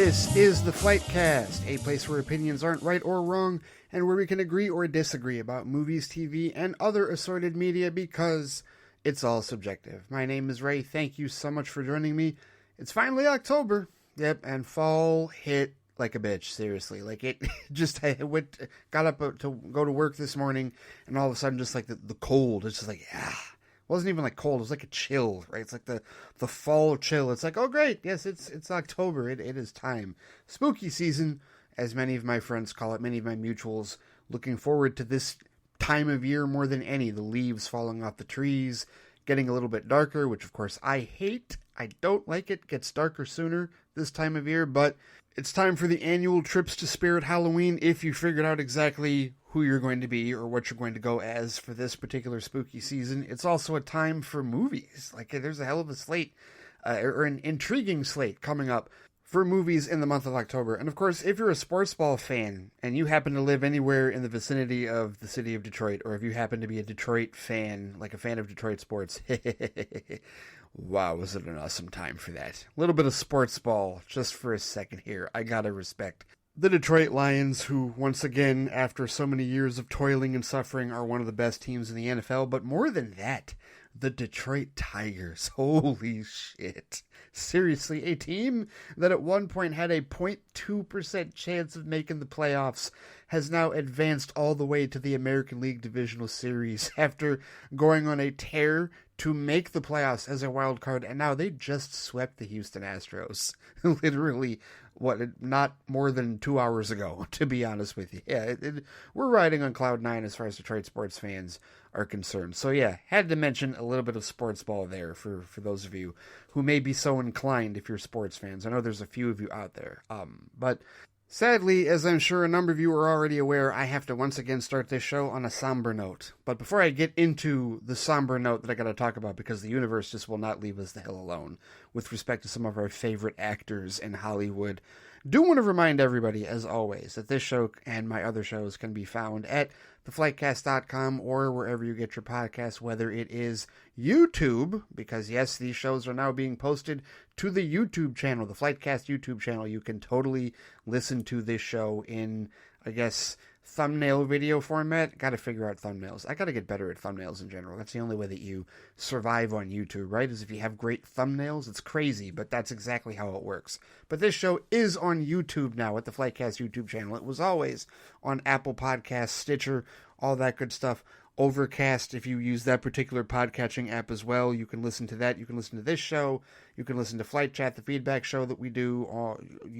This is the Flightcast, a place where opinions aren't right or wrong, and where we can agree or disagree about movies, TV, and other assorted media because it's all subjective. My name is Ray. Thank you so much for joining me. It's finally October. Yep, and fall hit like a bitch, seriously. Like, it just, got up to go to work this morning, and all of a sudden, just like the cold, it's just like, It wasn't even like cold, it was like a chill, right? It's like the fall chill. It's like, oh great, yes, it's October, it is time. Spooky season, as many of my friends call it, many of my mutuals, looking forward to this time of year more than any. The leaves falling off the trees, getting a little bit darker, which of course I hate. I don't like it. Gets darker sooner this time of year, but it's time for the annual trips to Spirit Halloween if you figured out exactly who you're going to be or what you're going to go as for this particular spooky season. It's also a time for movies. Like, there's a hell of a slate, or an intriguing slate coming up for movies in the month of October. And of course, if you're a sports ball fan and you happen to live anywhere in the vicinity of the city of Detroit, or if you happen to be a Detroit fan, like a fan of Detroit sports, wow, was it an awesome time for that. A little bit of sports ball just for a second here. I gotta respect the Detroit Lions, who, once again, after so many years of toiling and suffering, are one of the best teams in the NFL. But more than that, the Detroit Tigers. Holy shit. Seriously, a team that at one point had a 0.2% chance of making the playoffs has now advanced all the way to the American League Divisional Series after going on a tear to make the playoffs as a wild card, and now they just swept the Houston Astros. Literally, not more than 2 hours ago, to be honest with you. Yeah, we're riding on cloud nine as far as Detroit sports fans are concerned. So yeah, had to mention a little bit of sports ball there for those of you who may be so inclined if you're sports fans. I know there's a few of you out there. But sadly, as I'm sure a number of you are already aware, I have to once again start this show on a somber note. But before I get into the somber note that I got to talk about, because the universe just will not leave us the hell alone with respect to some of our favorite actors in Hollywood, do want to remind everybody, as always, that this show and my other shows can be found at theflightcast.com or wherever you get your podcasts, whether it is YouTube, because yes, these shows are now being posted to the YouTube channel, the Flightcast YouTube channel. You can totally listen to this show in, I guess, thumbnail video format. Got to figure out thumbnails. I got to get better at thumbnails in general. That's the only way that you survive on YouTube, right? Is if you have great thumbnails. It's crazy, but that's exactly how it works. But this show is on YouTube now at the Flightcast YouTube channel. It was always on Apple Podcasts, Stitcher, all that good stuff. Overcast, if you use that particular podcatching app as well, you can listen to that. You can listen to this show. You can listen to Flight Chat, the feedback show that we do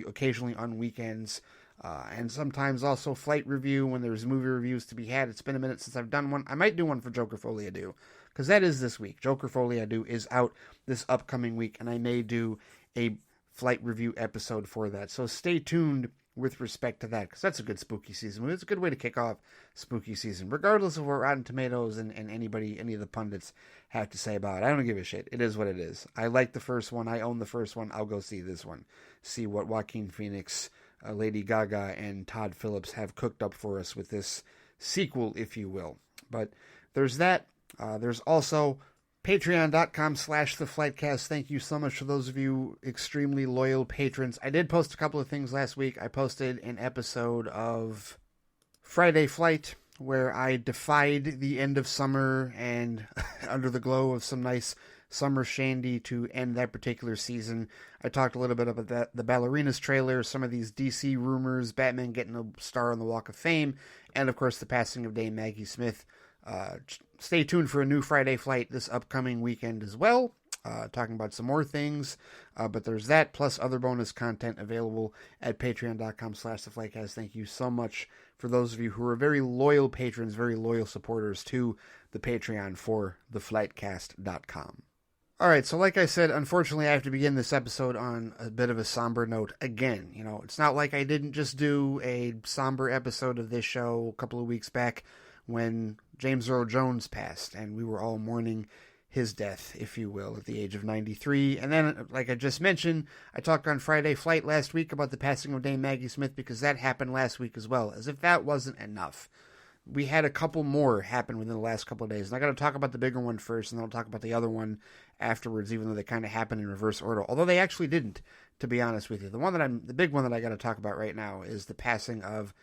occasionally on weekends. And sometimes also Flight Review when there's movie reviews to be had. It's been a minute since I've done one. I might do one for Joker Folie Ado, because that is this week. Joker Folie Ado is out this upcoming week, and I may do a Flight Review episode for that. So stay tuned with respect to that, because that's a good spooky season. It's a good way to kick off spooky season, regardless of what Rotten Tomatoes and any of the pundits have to say about it. I don't give a shit. It is what it is. I like the first one. I own the first one. I'll go see this one. See what Joaquin Phoenix, Lady Gaga, and Todd Phillips have cooked up for us with this sequel, if you will. But there's that. There's also Patreon.com/theflightcast. Thank you so much to those of you extremely loyal patrons. I did post a couple of things last week. I posted an episode of Friday Flight where I defied the end of summer and under the glow of some nice summer shandy to end that particular season. I talked a little bit about the Ballerinas trailer, some of these DC rumors, Batman getting a star on the Walk of Fame, and of course the passing of Dame Maggie Smith. Stay tuned for a new Friday Flight this upcoming weekend as well, talking about some more things, but there's that, plus other bonus content available at patreon.com/theflightcast. Thank you so much for those of you who are very loyal patrons, very loyal supporters to the Patreon for theflightcast.com. Alright, so like I said, unfortunately I have to begin this episode on a bit of a somber note again. You know, it's not like I didn't just do a somber episode of this show a couple of weeks back when James Earl Jones passed, and we were all mourning his death, if you will, at the age of 93. And then, like I just mentioned, I talked on Friday Flight last week about the passing of Dame Maggie Smith, because that happened last week as well. As if that wasn't enough, we had a couple more happen within the last couple of days. And I got to talk about the bigger one first, and then I'll talk about the other one afterwards, even though they kind of happened in reverse order. Although they actually didn't, to be honest with you. The big one that I got to talk about right now is the passing of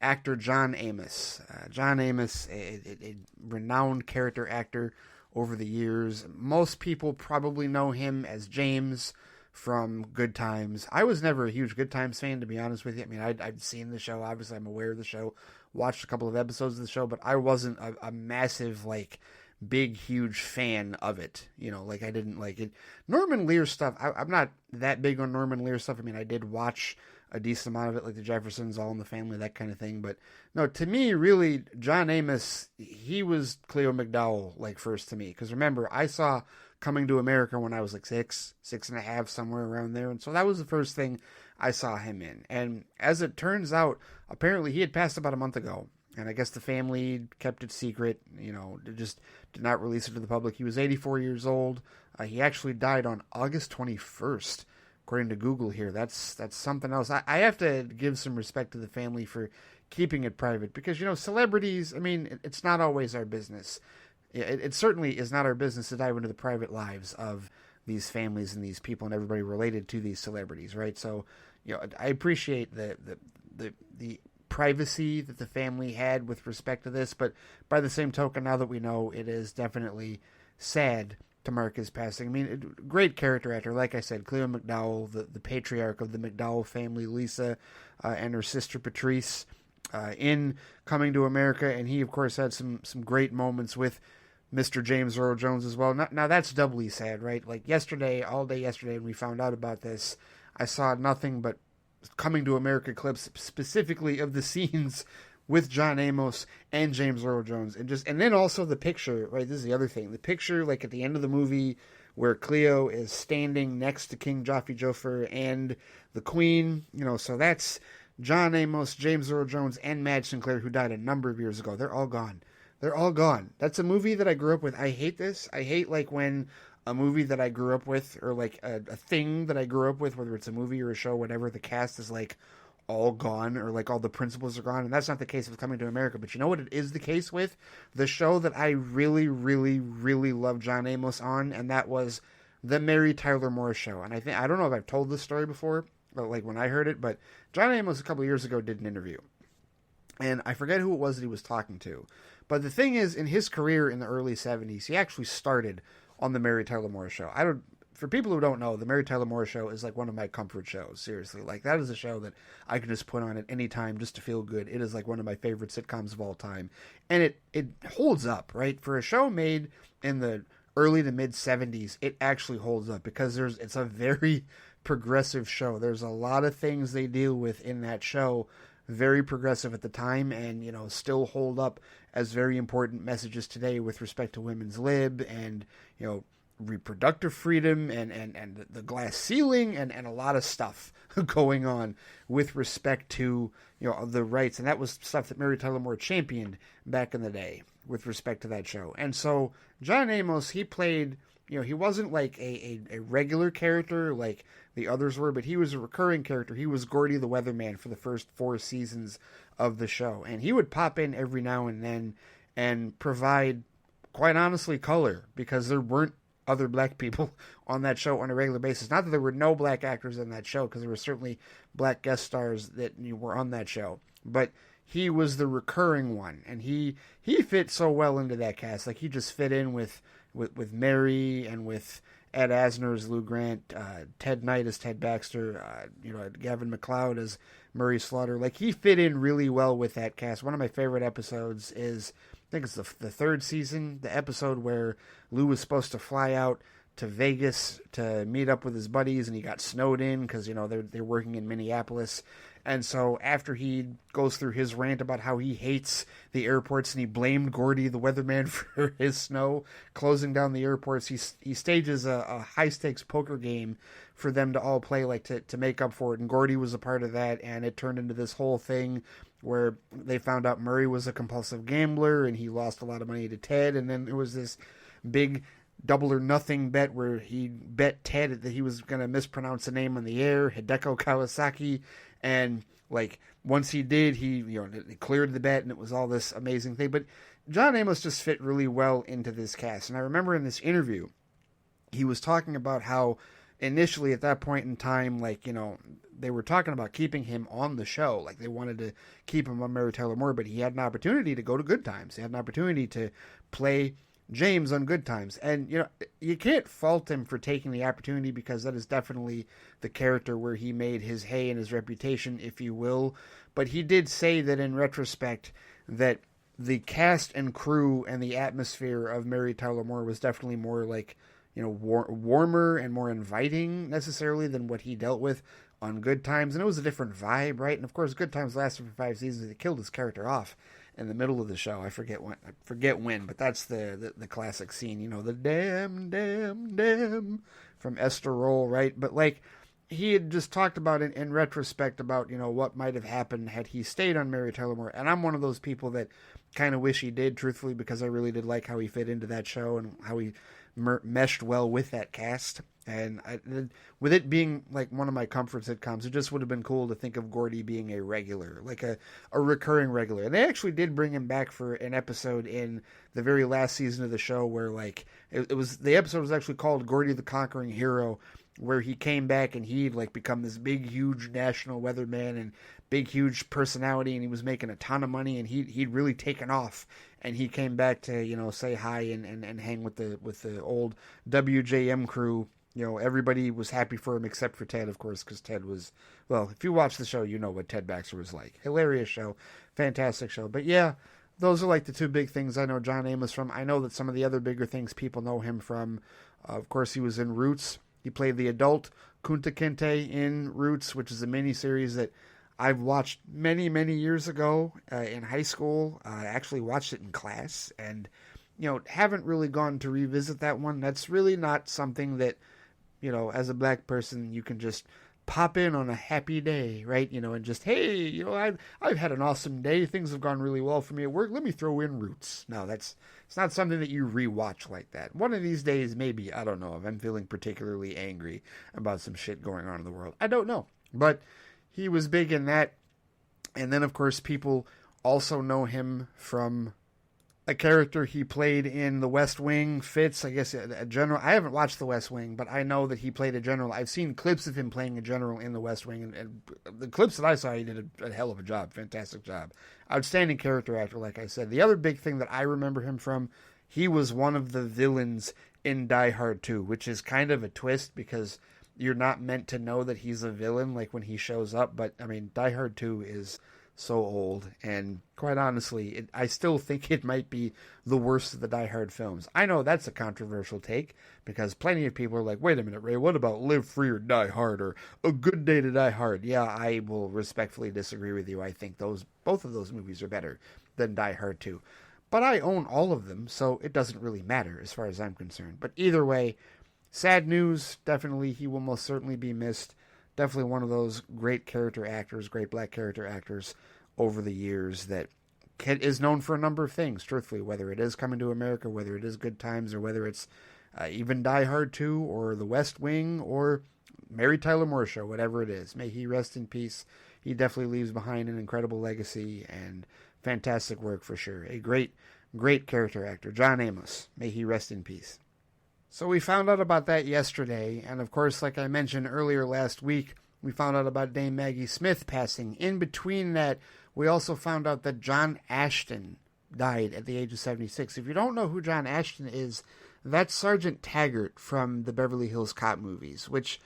actor John Amos. John Amos, a renowned character actor over the years. Most people probably know him as James from Good Times. I was never a huge Good Times fan, to be honest with you. I mean, I'd seen the show. Obviously, I'm aware of the show. Watched a couple of episodes of the show, but I wasn't a massive, like, big, huge fan of it. You know, like, I didn't like it. Norman Lear stuff, I'm not that big on Norman Lear stuff. I mean, I did watch a decent amount of it, like the Jeffersons, All in the Family, that kind of thing. But no, to me, really, John Amos, he was Cleo McDowell, like, first to me. Because remember, I saw Coming to America when I was like six and a half, somewhere around there. And so that was the first thing I saw him in. And as it turns out, apparently he had passed about a month ago. And I guess the family kept it secret, you know, just did not release it to the public. He was 84 years old. He actually died on August 21st, according to Google here. That's something else. I have to give some respect to the family for keeping it private because, you know, celebrities, I mean, it's not always our business. It certainly is not our business to dive into the private lives of these families and these people and everybody related to these celebrities, right? So, you know, I appreciate the privacy that the family had with respect to this, but by the same token, now that we know, it is definitely sad to mark his passing. I mean, great character actor, like I said, Cleo McDowell, the patriarch of the McDowell family, Lisa, and her sister Patrice, in Coming to America, and he, of course, had some great moments with Mr. James Earl Jones as well. Now that's doubly sad, right? Like yesterday, all day yesterday, when we found out about this, I saw nothing but Coming to America clips, specifically of the scenes with John Amos and James Earl Jones, and then also the picture, right? This is the other thing. The picture, like at the end of the movie, where Cleo is standing next to King Joffrey and the Queen, you know, so that's John Amos, James Earl Jones, and Madge Sinclair, who died a number of years ago. They're all gone. They're all gone. That's a movie that I grew up with. I hate this. I hate, like, when a movie that I grew up with, or, like, a thing that I grew up with, whether it's a movie or a show, whatever, the cast is, like, all gone, or, like, all the principals are gone. And that's not the case with Coming to America. But you know what it is the case with? The show that I really, really, really loved John Amos on, and that was The Mary Tyler Moore Show. And I don't know if I've told this story before, but, like, when I heard it, but John Amos a couple of years ago did an interview. And I forget who it was that he was talking to. But the thing is, in his career in the early 70s, he actually started on The Mary Tyler Moore Show. For people who don't know, The Mary Tyler Moore Show is like one of my comfort shows, seriously. Like, that is a show that I can just put on at any time just to feel good. It is like one of my favorite sitcoms of all time. And it holds up, right? For a show made in the early to mid 70s, it actually holds up because it's a very progressive show. There's a lot of things they deal with in that show, very progressive at the time, and, you know, still hold up as very important messages today with respect to women's lib and, you know, reproductive freedom and the glass ceiling and a lot of stuff going on with respect to, you know, the rights. And that was stuff that Mary Tyler Moore championed back in the day with respect to that show. And so John Amos, he played, you know, he wasn't like a regular character like the others were, but he was a recurring character. He was Gordy the Weatherman for the first 4 seasons of the show. And he would pop in every now and then and provide, quite honestly, color, because there weren't other black people on that show on a regular basis. Not that there were no black actors in that show, because there were certainly black guest stars that were on that show. But he was the recurring one, and he fit so well into that cast. Like, he just fit in with Mary and with Ed Asner as Lou Grant, Ted Knight as Ted Baxter, Gavin MacLeod as Murray Slaughter. Like, he fit in really well with that cast. One of my favorite episodes is, I think it's the 3rd season, the episode where Lou was supposed to fly out to Vegas to meet up with his buddies, and he got snowed in because, you know, they're working in Minneapolis. And so after he goes through his rant about how he hates the airports and he blamed Gordy the Weatherman for his snow closing down the airports, he stages a high-stakes poker game for them to all play, like, to make up for it. And Gordy was a part of that, and it turned into this whole thing where they found out Murray was a compulsive gambler and he lost a lot of money to Ted. And then there was this big double or nothing bet where he bet Ted that he was going to mispronounce the name on the air, Hideko Kawasaki. And Like, once he did, he cleared the bet, and it was all this amazing thing. But John Amos just fit really well into this cast. And I remember in this interview, he was talking about how initially at that point in time, like, they were talking about keeping him on the show. Like, they wanted to keep him on Mary Tyler Moore, but he had an opportunity to go to Good Times. He had an opportunity to play James on Good Times. And, you can't fault him for taking the opportunity, because that is definitely the character where he made his hay and his reputation, if you will. But he did say that in retrospect that the cast and crew and the atmosphere of Mary Tyler Moore was definitely more like, warmer and more inviting necessarily than what he dealt with on Good Times. And it was a different vibe, right? And of course, Good Times lasted for 5 seasons. They killed his character off in the middle of the show. I forget when, but that's the classic scene, the damn from Esther Roll, right? But like, he had just talked about it in retrospect about, what might have happened had he stayed on Mary Tyler Moore. And I'm one of those people that kind of wish he did, truthfully, because I really did like how he fit into that show and how he meshed well with that cast. And with it being like one of my comfort sitcoms, it just would have been cool to think of Gordy being a regular, like a recurring regular. And they actually did bring him back for an episode in the very last season of the show where, like, the episode was actually called Gordy the Conquering Hero, where he came back and he'd like become this big, huge national weatherman and big, huge personality, and he was making a ton of money, and he'd really taken off. And he came back to, say hi and hang with the old WJM crew. Everybody was happy for him except for Ted, of course, because Ted was, well, if you watch the show, you know what Ted Baxter was like. Hilarious show. Fantastic show. But yeah, those are like the two big things I know John Amos from. I know that some of the other bigger things people know him from, of course, he was in Roots. He played the adult Kunta Kinte in Roots, which is a miniseries that I've watched many, many years ago in high school. I actually watched it in class and, haven't really gone to revisit that one. That's really not something that, as a black person, you can just pop in on a happy day, right? And just, hey, I've had an awesome day. Things have gone really well for me at work. Let me throw in Roots. No, it's not something that you rewatch like that. One of these days, maybe, I don't know, if I'm feeling particularly angry about some shit going on in the world. I don't know. But he was big in that. And then, of course, people also know him from a character he played in The West Wing, Fitz, I guess, a general. I haven't watched The West Wing, but I know that he played a general. I've seen clips of him playing a general in The West Wing, and the clips that I saw, he did a hell of a job. Fantastic job. Outstanding character actor, like I said. The other big thing that I remember him from, he was one of the villains in Die Hard 2, which is kind of a twist because you're not meant to know that he's a villain, like when he shows up. But, I mean, Die Hard 2 is so old, and quite honestly, I still think it might be the worst of the Die Hard films. I know that's a controversial take, because plenty of people are like, wait a minute, Ray, what about Live Free or Die Hard, or A Good Day to Die Hard? Yeah, I will respectfully disagree with you. I think both of those movies are better than Die Hard 2. But I own all of them, so it doesn't really matter as far as I'm concerned. But either way, sad news, definitely, he will most certainly be missed. Definitely one of those great character actors, great black character actors over the years that is known for a number of things, truthfully, whether it is Coming to America, whether it is Good Times, or whether it's even Die Hard 2, or The West Wing, or Mary Tyler Moore Show, whatever it is. May he rest in peace. He definitely leaves behind an incredible legacy and fantastic work for sure. A great, great character actor. John Amos. May he rest in peace. So we found out about that yesterday, and of course, like I mentioned earlier last week, we found out about Dame Maggie Smith passing. In between that, we also found out that John Ashton died at the age of 76. If you don't know who John Ashton is, that's Sergeant Taggart from the Beverly Hills Cop movies, which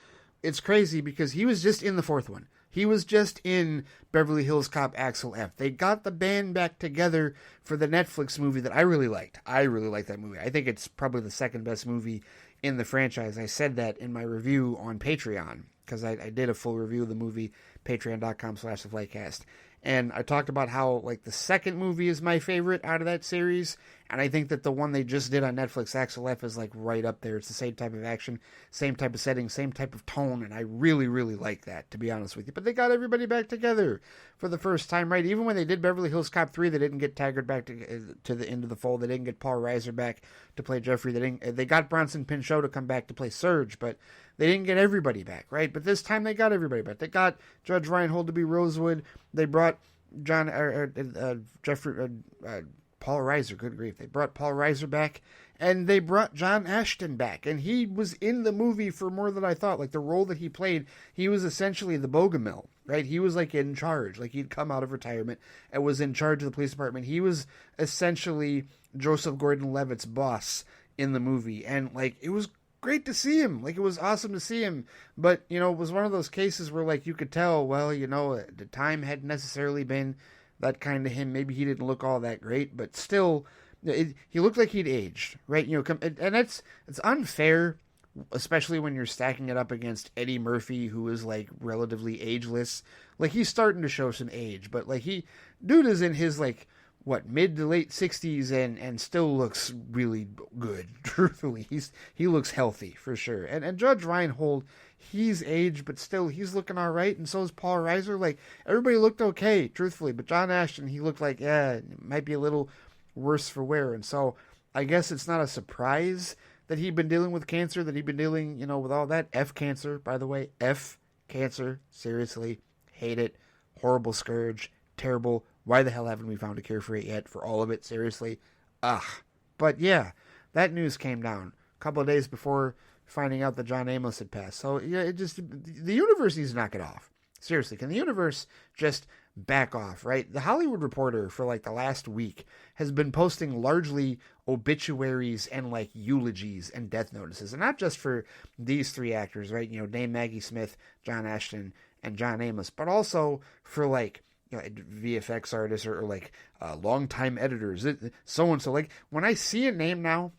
it's crazy because he was just in the fourth one. He was just in Beverly Hills Cop Axel F. They got the band back together for the Netflix movie that I really liked. I really liked that movie. I think it's probably the second best movie in the franchise. I said that in my review on Patreon, because I did a full review of the movie, patreon.com/theflightcast. And I talked about how, like, the second movie is my favorite out of that series. And I think that the one they just did on Netflix, Axel F, is, like, right up there. It's the same type of action, same type of setting, same type of tone. And I really, really like that, to be honest with you. But they got everybody back together for the first time, right? Even when they did Beverly Hills Cop 3, they didn't get Taggart back to the end of the fold. They didn't get Paul Reiser back to play Jeffrey. They got Bronson Pinchot to come back to play Surge. But they didn't get everybody back, right? But this time they got everybody back. They got Judge Reinhold to be Rosewood. They brought Paul Reiser, good grief. They brought Paul Reiser back, and they brought John Ashton back. And he was in the movie for more than I thought. Like, the role that he played, he was essentially the Bogomil, right? He was, like, in charge. Like, he'd come out of retirement and was in charge of the police department. He was essentially Joseph Gordon-Levitt's boss in the movie. And, like, it was great to see him. Like, it was awesome to see him. But, you know, it was one of those cases where, like, you could tell, well, you know, the time hadn't necessarily been that kind to him. Maybe he didn't look all that great, but still, he looked like he'd aged, right? You know, and it's unfair, especially when you're stacking it up against Eddie Murphy, who is, like, relatively ageless. Like, he's starting to show some age, but, like, dude is in his, like, mid to late 60s and still looks really good. Truthfully, he looks healthy for sure. And Judge Reinhold, he's aged, but still he's looking all right. And so is Paul Reiser. Like, everybody looked okay, truthfully, but John Ashton, he looked like, it might be a little worse for wear. And so I guess it's not a surprise that he'd been dealing with cancer, that he'd been dealing, you know, with all that. F cancer, by the way. F cancer. Seriously. Hate it. Horrible scourge. Terrible. Why the hell haven't we found a cure for it yet? For all of it, seriously. Ugh. But yeah, that news came down a couple of days before finding out that John Amos had passed. So yeah, the universe needs to knock it off. Seriously, can the universe just back off, right? The Hollywood Reporter for like the last week has been posting largely obituaries and like eulogies and death notices. And not just for these three actors, right? You know, Dame Maggie Smith, John Ashton, and John Amos, but also for like, you know, VFX artists or like longtime editors, so-and-so. Like, when I see a name now,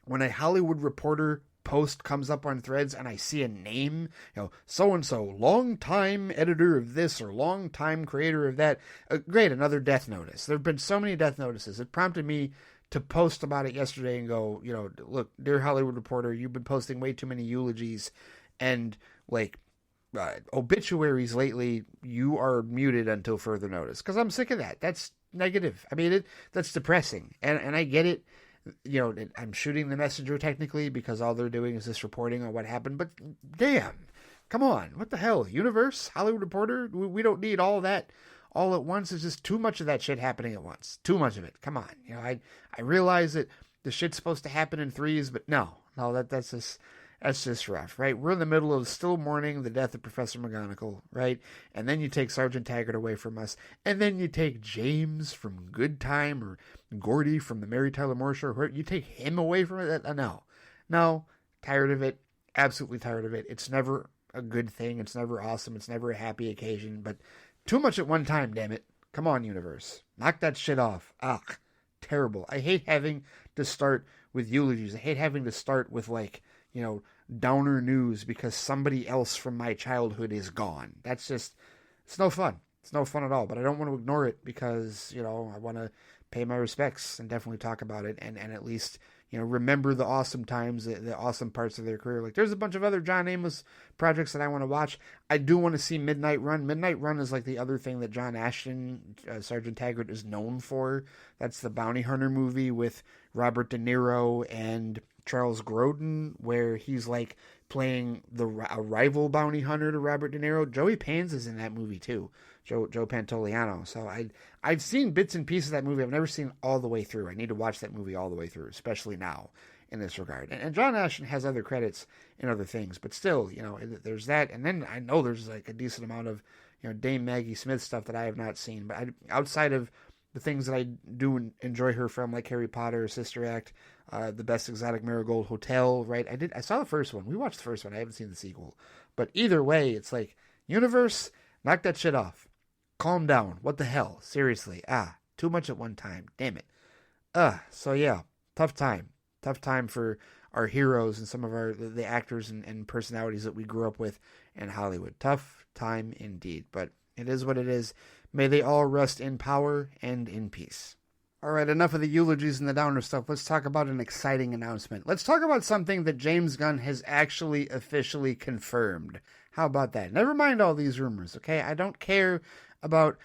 when a Hollywood Reporter post comes up on Threads and I see a name, you know, so-and-so, longtime editor of this or longtime creator of that, great, another death notice. There have been so many death notices. It prompted me to post about it yesterday and go, you know, look, dear Hollywood Reporter, you've been posting way too many eulogies and like obituaries lately. You are muted until further notice, because I'm sick of that. That's negative. I mean, that's depressing, and I get it. You know, I'm shooting the messenger technically because all they're doing is just reporting on what happened. But damn, come on, what the hell, Universe, Hollywood Reporter? We don't need all that all at once. It's just too much of that shit happening at once. Too much of it. Come on, you know, I realize that the shit's supposed to happen in threes, but no, that's just rough, right? We're in the middle of still mourning the death of Professor McGonagall, right? And then you take Sergeant Taggart away from us. And then you take James from Good Time, or Gordy from the Mary Tyler Moore Show. You take him away from it? No. Tired of it. Absolutely tired of it. It's never a good thing. It's never awesome. It's never a happy occasion. But too much at one time, damn it. Come on, universe. Knock that shit off. Ugh. Terrible. I hate having to start with eulogies. I hate having to start with, like, you know, downer news because somebody else from my childhood is gone. That's just, it's no fun. It's no fun at all. But I don't want to ignore it because, you know, I want to pay my respects and definitely talk about it and at least, you know, remember the awesome times, the awesome parts of their career. Like, there's a bunch of other John Amos projects that I want to watch. I do want to see Midnight Run. Midnight Run is like the other thing that John Ashton, Sergeant Taggart, is known for. That's the bounty hunter movie with Robert De Niro and Charles Grodin, where he's like playing a rival bounty hunter to Robert De Niro. Joey Pants is in that movie too, Joe Pantoliano. So I've seen bits and pieces of that movie. I've never seen all the way through. I need to watch that movie all the way through, especially now in this regard. And John Ashton has other credits in other things, but still, you know, there's that. And then I know there's like a decent amount of, you know, Dame Maggie Smith stuff that I have not seen, but outside of the things that I do enjoy her from, like Harry Potter, Sister Act, The Best Exotic Marigold Hotel, right? I saw the first one. We watched the first one. I haven't seen the sequel. But either way, it's like, universe, knock that shit off. Calm down. What the hell? Seriously. Too much at one time. Damn it. So yeah, tough time. Tough time for our heroes and some of the actors and personalities that we grew up with in Hollywood. Tough time indeed. But it is what it is. May they all rest in power and in peace. All right, enough of the eulogies and the downer stuff. Let's talk about an exciting announcement. Let's talk about something that James Gunn has actually officially confirmed. How about that? Never mind all these rumors, okay? I don't care about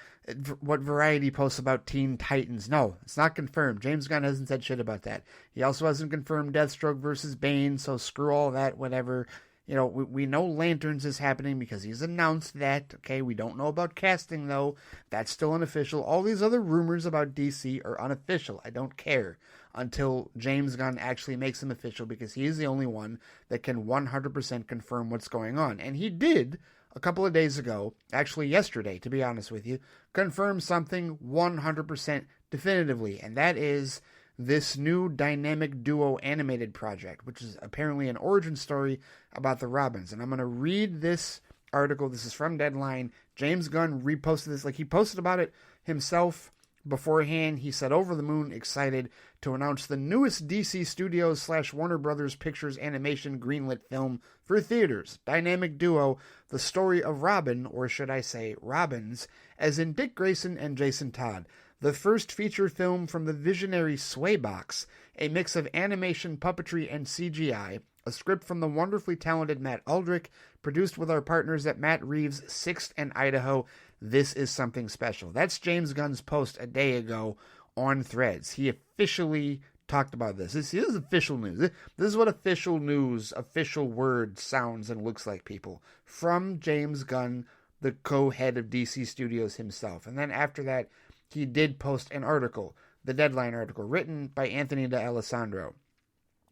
what Variety posts about Teen Titans. No, it's not confirmed. James Gunn hasn't said shit about that. He also hasn't confirmed Deathstroke versus Bane, so screw all that, whatever. You know, we know Lanterns is happening because he's announced that. Okay, we don't know about casting, though. That's still unofficial. All these other rumors about DC are unofficial. I don't care until James Gunn actually makes them official, because he is the only one that can 100% confirm what's going on. And he did, a couple of days ago, actually yesterday, to be honest with you, confirm something 100% definitively, and that is this new dynamic duo animated project, which is apparently an origin story about the Robins. And I'm going to read this article. This is from Deadline. James Gunn reposted this. Like, he posted about it himself beforehand. He said, "Over the moon, excited to announce the newest DC Studios / Warner Brothers Pictures animation greenlit film for theaters. Dynamic duo, the story of Robin, or should I say Robins, as in Dick Grayson and Jason Todd. The first feature film from the visionary Swaybox, a mix of animation, puppetry, and CGI, a script from the wonderfully talented Matt Aldrich, produced with our partners at Matt Reeves' Sixth and Idaho. This is something special." That's James Gunn's post a day ago on Threads. He officially talked about this. This is official news. This is what official news, official word sounds and looks like, people. From James Gunn, the co-head of DC Studios himself. And then after that, he did post an article, the Deadline article, written by Anthony D'Alessandro,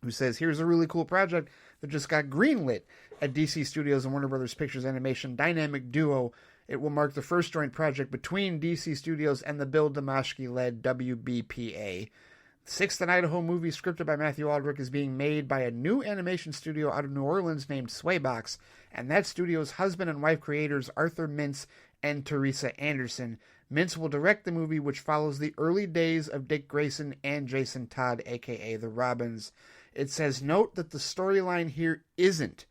who says, "Here's a really cool project that just got greenlit at DC Studios and Warner Brothers Pictures Animation Dynamic Duo. It will mark the first joint project between DC Studios and the Bill Damaschke-led WBPA. The Sixth and Idaho movie, scripted by Matthew Aldrich, is being made by a new animation studio out of New Orleans named Swaybox, and that studio's husband and wife creators, Arthur Mintz and Teresa Anderson. Mintz will direct the movie, which follows the early days of Dick Grayson and Jason Todd, aka the Robins." It says, "Note that the storyline here isn't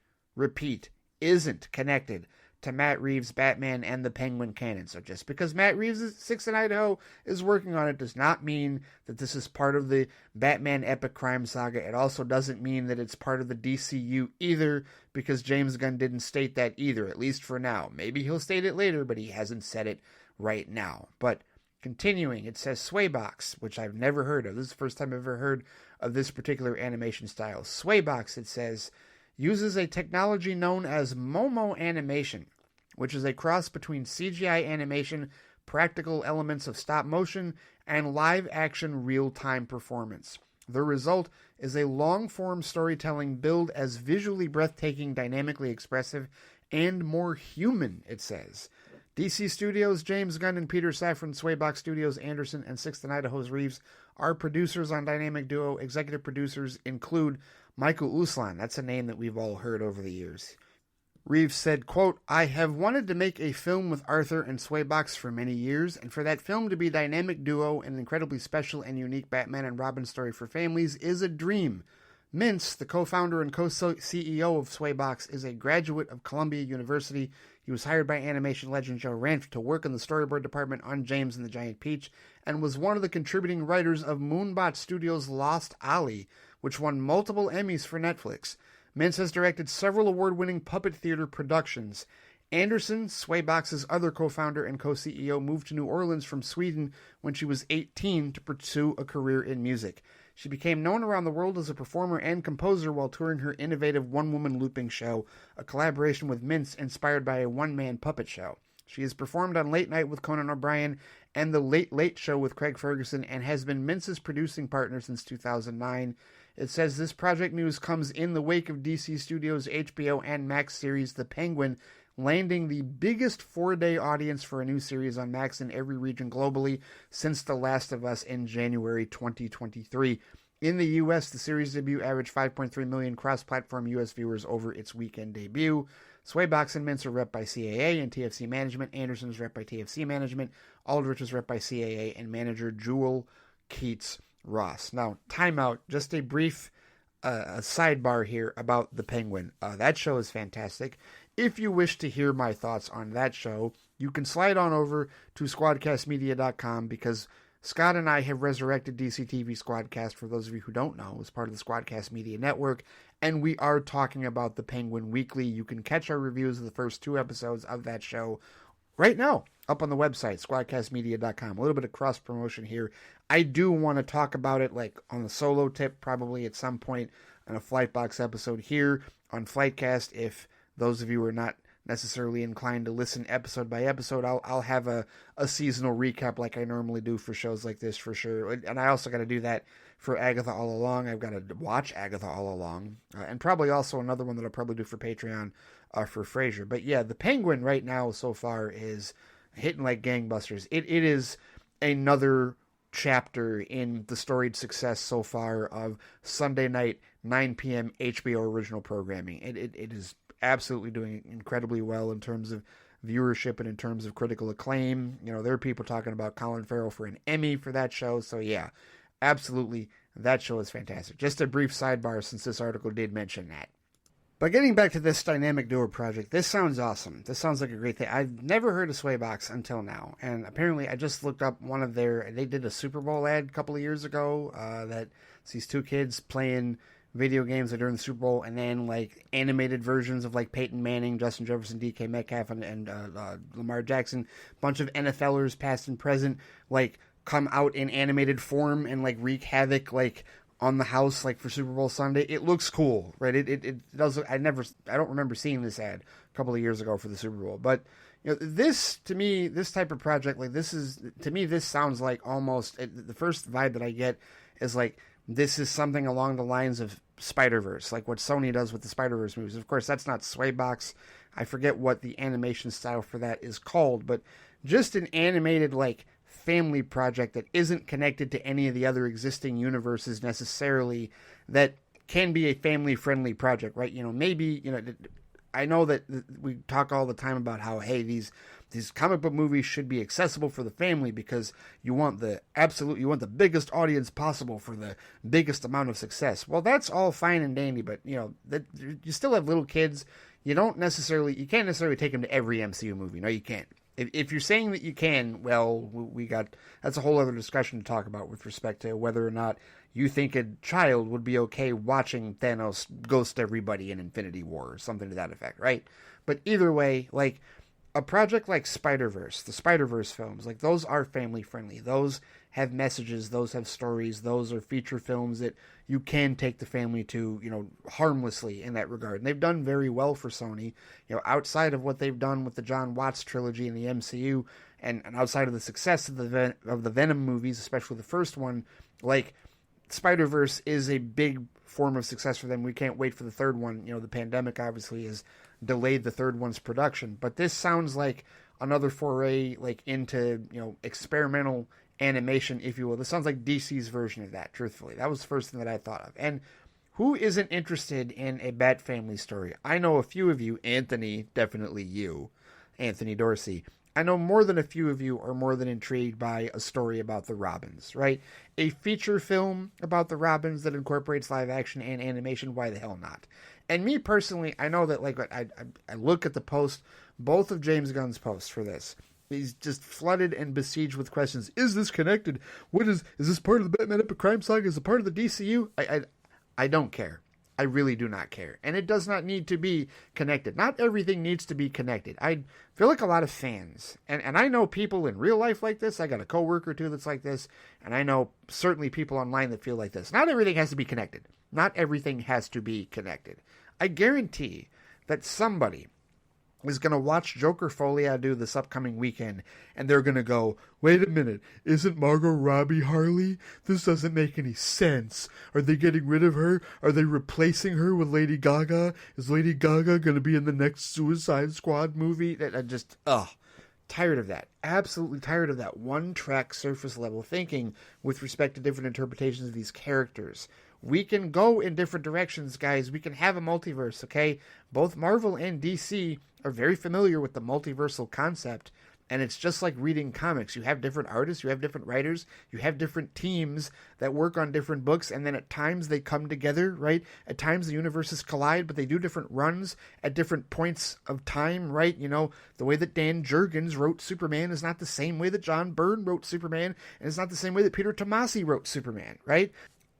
connected to Matt Reeves' Batman and the Penguin canon. So just because Matt Reeves' Six in Idaho is working on it does not mean that this is part of the Batman epic crime saga. It also doesn't mean that it's part of the DCU either, because James Gunn didn't state that either, at least for now. Maybe he'll state it later, but he hasn't said it right now." But continuing, it says Swaybox, which I've never heard of. This is the first time I've ever heard of this particular animation style. Swaybox, it says, uses a technology known as Momo animation, which is a cross between CGI animation, practical elements of stop motion, and live-action real-time performance. The result is a long-form storytelling billed as visually breathtaking, dynamically expressive, and more human, it says. DC Studios, James Gunn and Peter Safran, Swaybox Studios, Anderson, and Sixth and Idaho's Reeves are producers on Dynamic Duo. Executive producers include Michael Uslan. That's a name that we've all heard over the years. Reeves said, quote, "I have wanted to make a film with Arthur and Swaybox for many years, and for that film to be Dynamic Duo, an incredibly special and unique Batman and Robin story for families, is a dream. Mintz, the co-founder and co-CEO of Swaybox, is a graduate of Columbia University. He was hired by animation legend Joe Ranft to work in the storyboard department on James and the Giant Peach, and was one of the contributing writers of Moonbot Studios' Lost Alley, which won multiple Emmys for Netflix. Mintz has directed several award-winning puppet theater productions. Anderson, Swaybox's other co-founder and co-CEO, moved to New Orleans from Sweden when she was 18 to pursue a career in music. She became known around the world as a performer and composer while touring her innovative one-woman looping show, a collaboration with Mintz inspired by a one-man puppet show. She has performed on Late Night with Conan O'Brien and The Late Late Show with Craig Ferguson, and has been Mintz's producing partner since 2009. It says this project news comes in the wake of DC Studios' HBO and Max series The Penguin, landing the biggest 4-day audience for a new series on Max in every region globally since The Last of Us in January 2023. In the U.S., the series debut averaged 5.3 million cross-platform U.S. viewers over its weekend debut. Swaybox and Mintz are rep by CAA and TFC Management. Anderson is rep by TFC Management. Aldrich is rep by CAA and manager Jewel Keats Ross. Now, timeout. Just a brief sidebar here about The Penguin. That show is fantastic. If you wish to hear my thoughts on that show, you can slide on over to squadcastmedia.com, because Scott and I have resurrected DCTV Squadcast, for those of you who don't know, as part of the Squadcast Media Network, and we are talking about The Penguin weekly. You can catch our reviews of the first 2 episodes of that show right now up on the website, squadcastmedia.com. A little bit of cross-promotion here. I do want to talk about it, like, on the solo tip, probably at some point on a Flightbox episode here. on Flightcast. If those of you are not necessarily inclined to listen episode by episode, I'll have a seasonal recap like I normally do for shows like this for sure. And I also got to do that for Agatha All Along. I've got to watch Agatha All Along, and probably also another one that I'll probably do for Patreon for Frasier. But yeah, The Penguin right now so far is hitting like gangbusters. It is another chapter in the storied success so far of Sunday night 9 p.m. HBO original programming. It is absolutely doing incredibly well in terms of viewership and in terms of critical acclaim. You know, there are people talking about Colin Farrell for an Emmy for that show. So yeah, absolutely, that show is fantastic. Just a brief sidebar since this article did mention that. But getting back to this dynamic duo project, this sounds awesome. This sounds like a great thing. I've never heard of Swaybox until now. And apparently I just looked up they did a Super Bowl ad a couple of years ago that it's these two kids playing video games during the Super Bowl, and then like animated versions of like Peyton Manning, Justin Jefferson, DK Metcalf, and Lamar Jackson, bunch of NFLers past and present, like come out in animated form and like wreak havoc like on the house like for Super Bowl Sunday. It looks cool, right? It does. I don't remember seeing this ad a couple of years ago for the Super Bowl, but you know, this to me, this type of project, like this sounds like almost the first vibe that I get is like, this is something along the lines of Spider-Verse, like what Sony does with the Spider-Verse movies. Of course, that's not Swaybox. I forget what the animation style for that is called, but just an animated, like, family project that isn't connected to any of the other existing universes necessarily, that can be a family-friendly project, right? You know, maybe, you know, I know that we talk all the time about how, hey, these comic book movies should be accessible for the family because you want the biggest audience possible for the biggest amount of success. Well, that's all fine and dandy, but you know that you still have little kids. You can't necessarily take them to every MCU movie. No, you can't. If you're saying that you can, well, that's a whole other discussion to talk about with respect to whether or not you think a child would be okay watching Thanos ghost everybody in Infinity War or something to that effect, right? But either way, like, a project like Spider-Verse, the Spider-Verse films, like, those are family-friendly. Those have messages, those have stories, those are feature films that you can take the family to, you know, harmlessly in that regard. And they've done very well for Sony, you know, outside of what they've done with the John Watts trilogy in the MCU, and outside of the success of the Venom movies, especially the first one, like, Spider-Verse is a big form of success for them. We can't wait for the third one. You know, the pandemic obviously has delayed the third one's production, but this sounds like another foray, like, into, you know, experimental animation, if you will. This sounds like DC's version of that, truthfully. That was the first thing that I thought of. And who isn't interested in a Bat Family story? I know a few of you, Anthony, definitely you, Anthony Dorsey. I know more than a few of you are more than intrigued by a story about the Robins, right? A feature film about the Robins that incorporates live action and animation, why the hell not? And me personally, I know that, like, I look at the post, both of James Gunn's posts for this. He's just flooded and besieged with questions. Is this connected? Is this part of the Batman Epic Crime Saga? Is it part of the DCU? I don't care. I really do not care. And it does not need to be connected. Not everything needs to be connected. I feel like a lot of fans, and I know people in real life like this. I got a coworker too that's like this, and I know certainly people online that feel like this. Not everything has to be connected. Not everything has to be connected. I guarantee that somebody is going to watch Joker Folia do this upcoming weekend, and they're going to go, wait a minute, isn't Margot Robbie Harley? This doesn't make any sense. Are they getting rid of her? Are they replacing her with Lady Gaga? Is Lady Gaga going to be in the next Suicide Squad movie? I just, tired of that. Absolutely tired of that one-track surface level thinking with respect to different interpretations of these characters. We can go in different directions, guys. We can have a multiverse, okay? Both Marvel and DC are very familiar with the multiversal concept, and it's just like reading comics. You have different artists, you have different writers, you have different teams that work on different books, and then at times they come together, right? At times the universes collide, but they do different runs at different points of time, right? You know, the way that Dan Jurgens wrote Superman is not the same way that John Byrne wrote Superman, and it's not the same way that Peter Tomasi wrote Superman, right?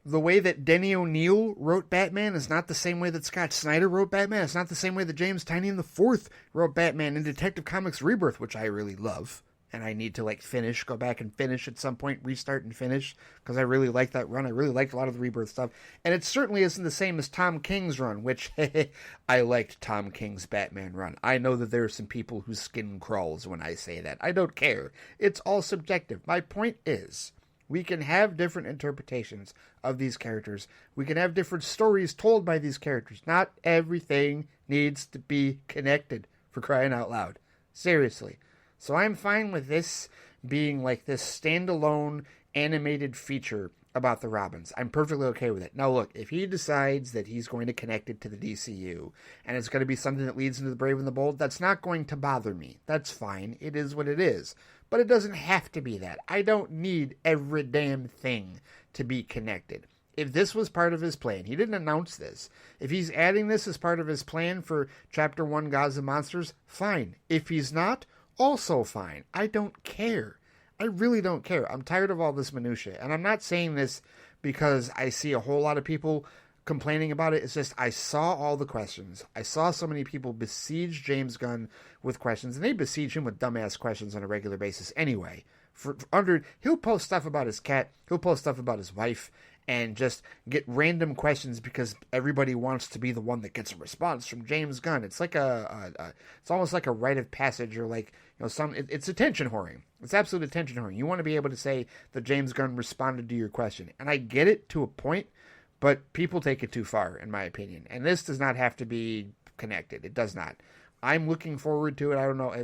The way that Denny O'Neil wrote Batman is not the same way that Scott Snyder wrote Batman. It's not the same way that James Tynion IV wrote Batman in Detective Comics Rebirth, which I really love. and I need to like go back and finish at some point, restart and finish, because I really like that run. I really liked a lot of the Rebirth stuff, and it certainly isn't the same as Tom King's run, which I liked Tom King's Batman run. I know that there are some people whose skin crawls when I say that. I don't care. It's all subjective. My point is, we can have different interpretations of these characters. We can have different stories told by these characters. Not everything needs to be connected, for crying out loud. Seriously. So I'm fine with this being like this standalone animated feature about the Robins. I'm perfectly okay with it. Now look, if he decides that he's going to connect it to the DCU, and it's going to be something that leads into the Brave and the Bold, that's not going to bother me. That's fine. It is what it is. But it doesn't have to be that. I don't need every damn thing to be connected. If this was part of his plan, he didn't announce this. If he's adding this as part of his plan for Chapter 1 Gods and Monsters, fine. If he's not, also fine. I don't care. I really don't care. I'm tired of all this minutia. And I'm not saying this because I see a whole lot of people complaining about it. It's just I saw all the questions. I saw so many people besiege James Gunn with questions, and they besiege him with dumbass questions on a regular basis anyway. He'll post stuff about his cat, he'll post stuff about his wife, and just get random questions because everybody wants to be the one that gets a response from James Gunn. It's like it's almost like a rite of passage, or like, you know, it's attention whoring. It's absolute attention whoring. You want to be able to say that James Gunn responded to your question, and I get it to a point, but people take it too far, in my opinion. And this does not have to be connected. It does not. I'm looking forward to it. I don't know.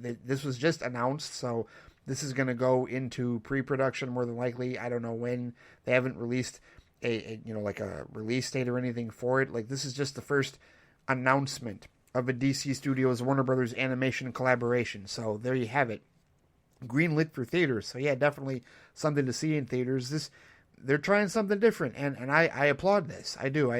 This was just announced, so this is going to go into pre-production more than likely. I don't know when. They haven't released a release date or anything for it. Like, this is just the first announcement of a DC Studios Warner Brothers animation collaboration. So there you have it. Greenlit for theaters. So yeah, definitely something to see in theaters. They're trying something different, and I applaud this. I do.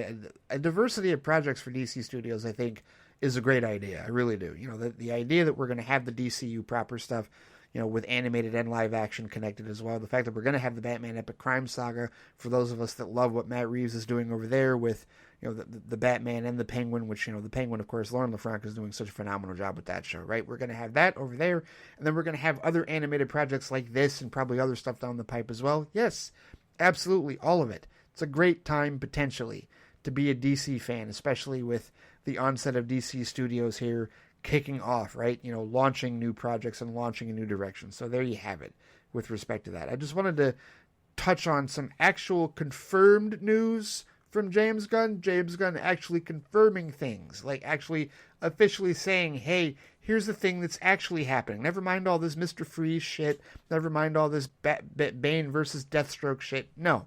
A diversity of projects for DC Studios, I think, is a great idea. I really do. You know, the idea that we're going to have the DCU proper stuff, you know, with animated and live action connected as well. The fact that we're going to have the Batman Epic Crime Saga for those of us that love what Matt Reeves is doing over there with, you know, the Batman and the Penguin, which, you know, the Penguin, of course, Lauren LaFranc is doing such a phenomenal job with that show, right? We're going to have that over there, and then we're going to have other animated projects like this and probably other stuff down the pipe as well. Yes, absolutely, all of it. It's a great time, potentially, to be a DC fan, especially with the onset of DC Studios here kicking off, right? You know, launching new projects and launching a new direction. So there you have it with respect to that. I just wanted to touch on some actual confirmed news from James Gunn. James Gunn actually confirming things, like actually officially saying, hey, here's the thing that's actually happening. Never mind all this Mr. Freeze shit. Never mind all this Bane versus Deathstroke shit. No,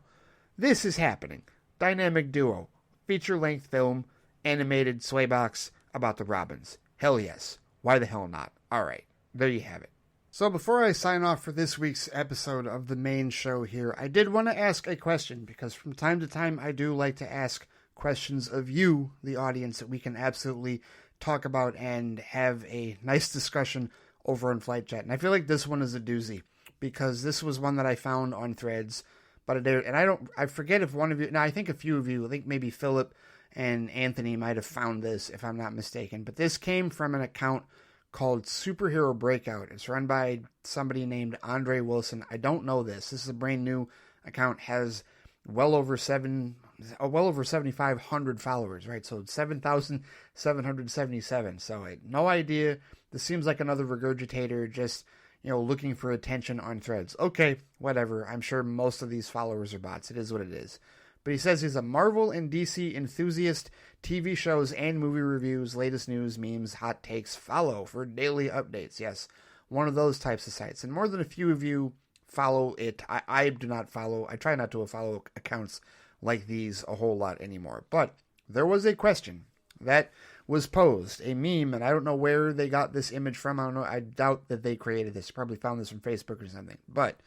this is happening. Dynamic duo, feature-length film, animated swaybox about the Robins. Hell yes. Why the hell not? All right, there you have it. So before I sign off for this week's episode of the main show here, I did want to ask a question, because from time to time I do like to ask questions of you, the audience, that we can absolutely talk about and have a nice discussion over on Flight Chat. And I feel like this one is a doozy, because this was one that I found on Threads, I forget if one of you, no, I think a few of you, I think maybe Philip and Anthony might have found this, if I'm not mistaken. But this came from an account called Superhero Breakout. It's run by somebody named Andre Wilson. I don't know this. This is a brand new account. Has well over 7,500 followers, right? So 7,777. So no idea. This seems like another regurgitator, just, you know, looking for attention on Threads. Okay, whatever. I'm sure most of these followers are bots. It is what it is. But he says he's a Marvel and DC enthusiast. TV shows and movie reviews, latest news, memes, hot takes. Follow for daily updates. Yes, one of those types of sites. And more than a few of you follow it. I do not follow. I try not to follow accounts like these a whole lot anymore. But there was a question that was posed, a meme, and I don't know where they got this image from. I don't know. I doubt that they created this. Probably found this from Facebook or something. But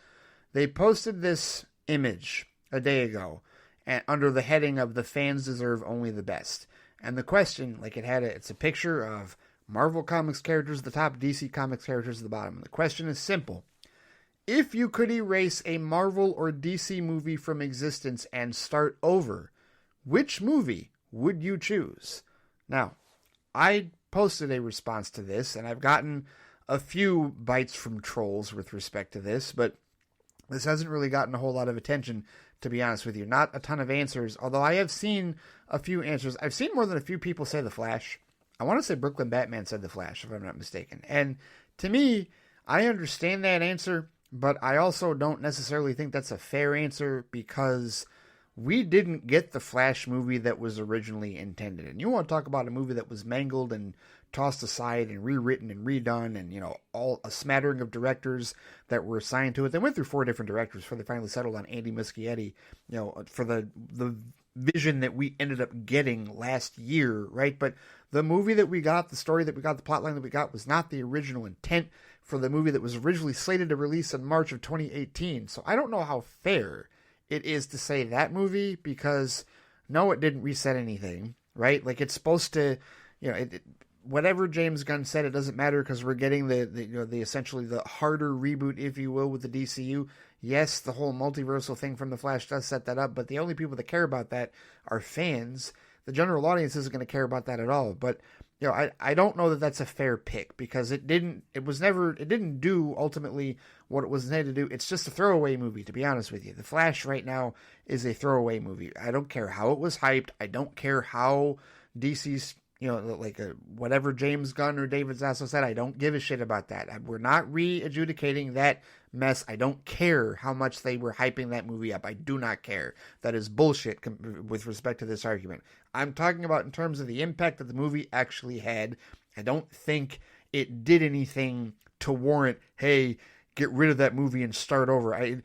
they posted this image a day ago, and under the heading of "The fans deserve only the best." And the question, like it's a picture of Marvel Comics characters at the top, DC Comics characters at the bottom. And the question is simple. If you could erase a Marvel or DC movie from existence and start over, which movie would you choose? Now, I posted a response to this, and I've gotten a few bites from trolls with respect to this, but this hasn't really gotten a whole lot of attention, to be honest with you. Not a ton of answers, although I have seen a few answers. I've seen more than a few people say The Flash. I want to say Brooklyn Batman said The Flash, if I'm not mistaken. And to me, I understand that answer, but I also don't necessarily think that's a fair answer because we didn't get the Flash movie that was originally intended. And you want to talk about a movie that was mangled and tossed aside and rewritten and redone and, all a smattering of directors that were assigned to it. They went through 4 different directors before they finally settled on Andy Muschietti, for the vision that we ended up getting last year, right? But the movie that we got, the story that we got, the plotline that we got was not the original intent for the movie that was originally slated to release in March of 2018. So I don't know how fair it is to say that movie because, no, it didn't reset anything, right? Like, it's supposed to, whatever James Gunn said, it doesn't matter because we're getting the essentially the harder reboot, if you will, with the DCU. Yes, the whole multiversal thing from The Flash does set that up, but the only people that care about that are fans. The general audience isn't going to care about that at all. But I don't know that that's a fair pick because it didn't do ultimately what it was intended to do. It's just a throwaway movie, to be honest with you. The Flash right now is a throwaway movie. I don't care how it was hyped. I don't care how DC's whatever James Gunn or David Zaslav said, I don't give a shit about that. We're not re-adjudicating that mess. I don't care how much they were hyping that movie up. I do not care. That is bullshit with respect to this argument. I'm talking about in terms of the impact that the movie actually had. I don't think it did anything to warrant, hey, get rid of that movie and start over. I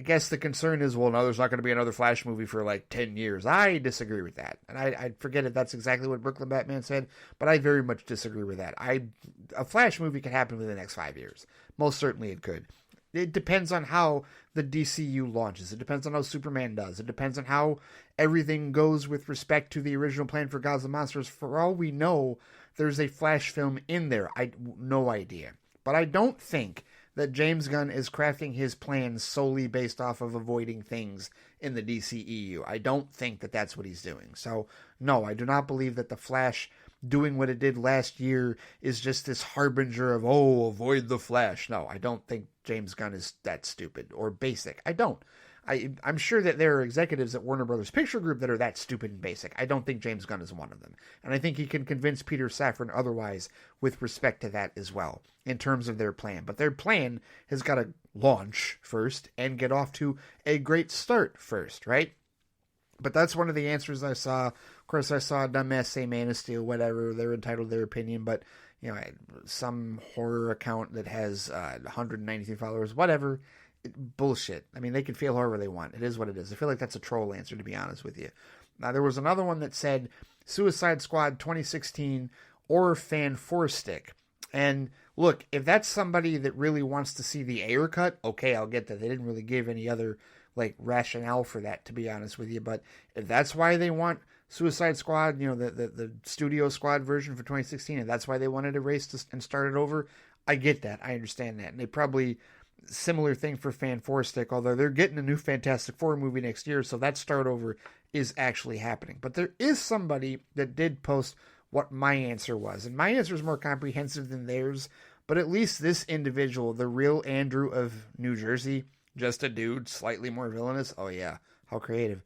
guess the concern is, well, no, there's not going to be another Flash movie for like 10 years. I disagree with that. And I forget if that's exactly what Brooklyn Batman said, but I very much disagree with that. A Flash movie could happen within the next 5 years. Most certainly it could. It depends on how the DCU launches. It depends on how Superman does. It depends on how everything goes with respect to the original plan for Gods and Monsters. For all we know, there's a Flash film in there. No idea. But I don't think that James Gunn is crafting his plans solely based off of avoiding things in the DCEU. I don't think that that's what he's doing. So, no, I do not believe that The Flash doing what it did last year is just this harbinger of, avoid The Flash. No, I don't think James Gunn is that stupid or basic. I don't. I'm sure that there are executives at Warner Brothers Picture Group that are that stupid and basic. I don't think James Gunn is one of them. And I think he can convince Peter Safran otherwise with respect to that as well, in terms of their plan. But their plan has got to launch first and get off to a great start first, right? But that's one of the answers I saw. Of course, I saw a dumbass say Man of Steel, whatever. They're entitled to their opinion, but some horror account that has 193 followers, whatever. Bullshit. I mean, they can feel however they want. It is what it is. I feel like that's a troll answer, to be honest with you. Now, there was another one that said Suicide Squad 2016 or Fan 4-Stick. And look, if that's somebody that really wants to see the Ayer cut, okay, I'll get that. They didn't really give any other rationale for that, to be honest with you. But if that's why they want Suicide Squad, the Studio Squad version for 2016, and that's why they wanted to erase and start it over, I get that. I understand that. And they probably similar thing for Fan 4-Stick, although they're getting a new Fantastic Four movie next year, so that start over is actually happening. But there is somebody that did post what my answer was, and my answer is more comprehensive than theirs, but at least this individual, the real Andrew of New Jersey, just a dude, slightly more villainous, oh yeah, how creative,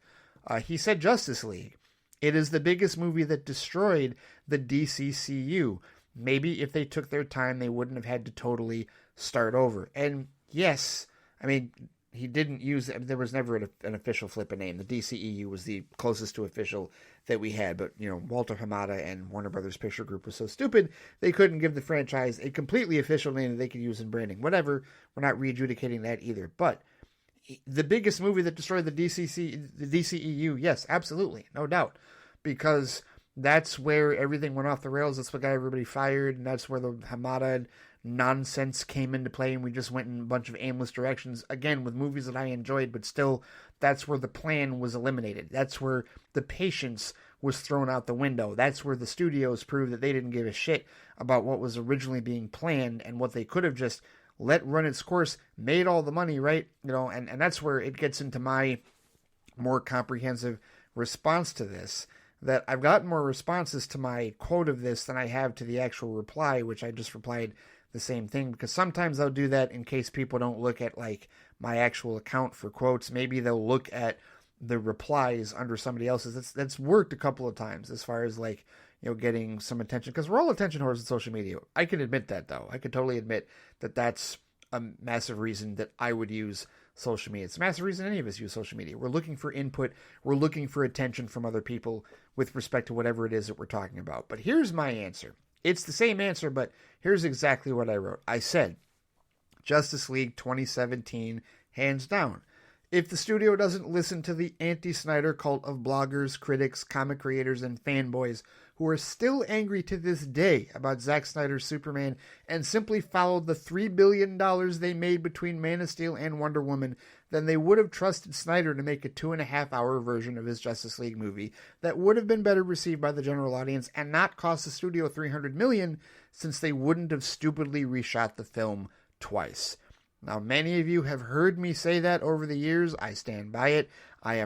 he said Justice League. It is the biggest movie that destroyed the DCCU. Maybe if they took their time, they wouldn't have had to totally start over. And yes, I mean, he didn't use, there was never an official flipping name. The DCEU was the closest to official that we had, but, Walter Hamada and Warner Brothers Picture Group was so stupid, they couldn't give the franchise a completely official name that they could use in branding. Whatever, we're not re-adjudicating that either. But the biggest movie that destroyed the DCEU, yes, absolutely, no doubt, because that's where everything went off the rails. That's what got everybody fired, and that's where the Hamada nonsense came into play, and we just went in a bunch of aimless directions, again, with movies that I enjoyed, but still, that's where the plan was eliminated. That's where the patience was thrown out the window. That's where the studios proved that they didn't give a shit about what was originally being planned and what they could have just let run its course, made all the money, right? And that's where it gets into my more comprehensive response to this, that I've gotten more responses to my quote of this than I have to the actual reply, which I just replied the same thing, because sometimes I'll do that in case people don't look at like my actual account for quotes. Maybe they'll look at the replies under somebody else's. That's worked a couple of times as far as like, getting some attention, because we're all attention whores on social media. I can admit that, though. I could totally admit that that's a massive reason that I would use social media. It's a massive reason any of us use social media. We're looking for input. We're looking for attention from other people with respect to whatever it is that we're talking about. But here's my answer. It's the same answer, but here's exactly what I wrote. I said, Justice League 2017, hands down. If the studio doesn't listen to the anti-Snyder cult of bloggers, critics, comic creators, and fanboys who are still angry to this day about Zack Snyder's Superman and simply followed the $3 billion they made between Man of Steel and Wonder Woman, then they would have trusted Snyder to make a 2.5-hour version of his Justice League movie that would have been better received by the general audience and not cost the studio $300 million, since they wouldn't have stupidly reshot the film twice. Now, many of you have heard me say that over the years. I stand by it. I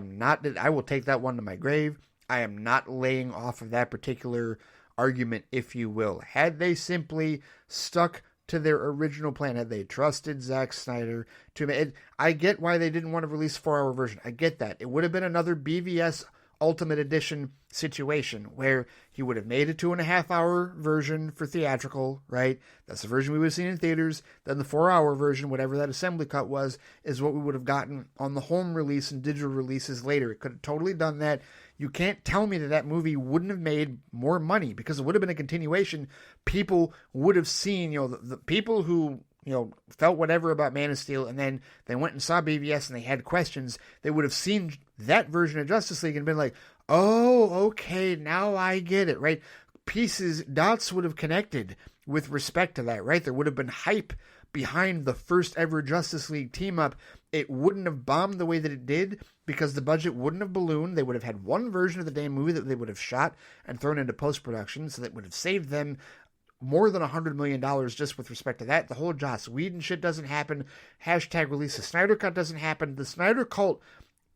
will take that one to my grave. I am not laying off of that particular argument, if you will. Had they simply stuck to their original plan, had they trusted Zack Snyder to make it, I get why they didn't want to release a 4-hour version. I get that. It would have been another BVS Ultimate Edition situation where he would have made a 2.5-hour version for theatrical, right? That's the version we would have seen in theaters. Then the 4-hour version, whatever that assembly cut was, is what we would have gotten on the home release and digital releases later. It could have totally done that. You can't tell me that that movie wouldn't have made more money, because it would have been a continuation. People would have seen, the people who felt whatever about Man of Steel, and then they went and saw BVS and they had questions, they would have seen that version of Justice League and been like, oh, okay, now I get it, right? Dots would have connected with respect to that, right? There would have been hype behind the first ever Justice League team up. It wouldn't have bombed the way that it did because the budget wouldn't have ballooned. They would have had one version of the damn movie that they would have shot and thrown into post-production, so that would have saved them more than $100 million just with respect to that. The whole Joss Whedon shit doesn't happen. Hashtag release the Snyder Cut doesn't happen. The Snyder cult,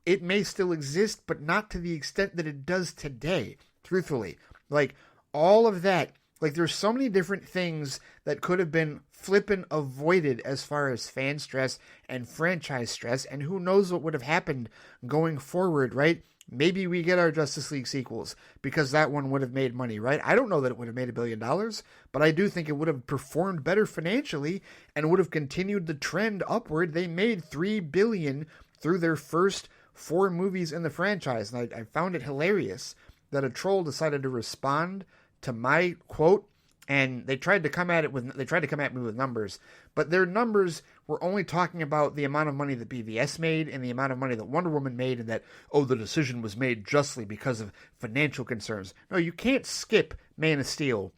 it may still exist, but not to the extent that it does today, truthfully. Like, all of that, like, there's so many different things that could have been flippin' avoided as far as fan stress and franchise stress, and who knows what would have happened going forward, right? Maybe we get our Justice League sequels because that one would have made money, right? I don't know that it would have made $1 billion, but I do think it would have performed better financially and would have continued the trend upward. They made $3 billion through their first 4 movies in the franchise, and I found it hilarious that a troll decided to respond to my quote, and they tried to come at me with numbers, but their numbers were only talking about the amount of money that BVS made and the amount of money that Wonder Woman made, and that, the decision was made justly because of financial concerns. No, you can't skip Man of Steel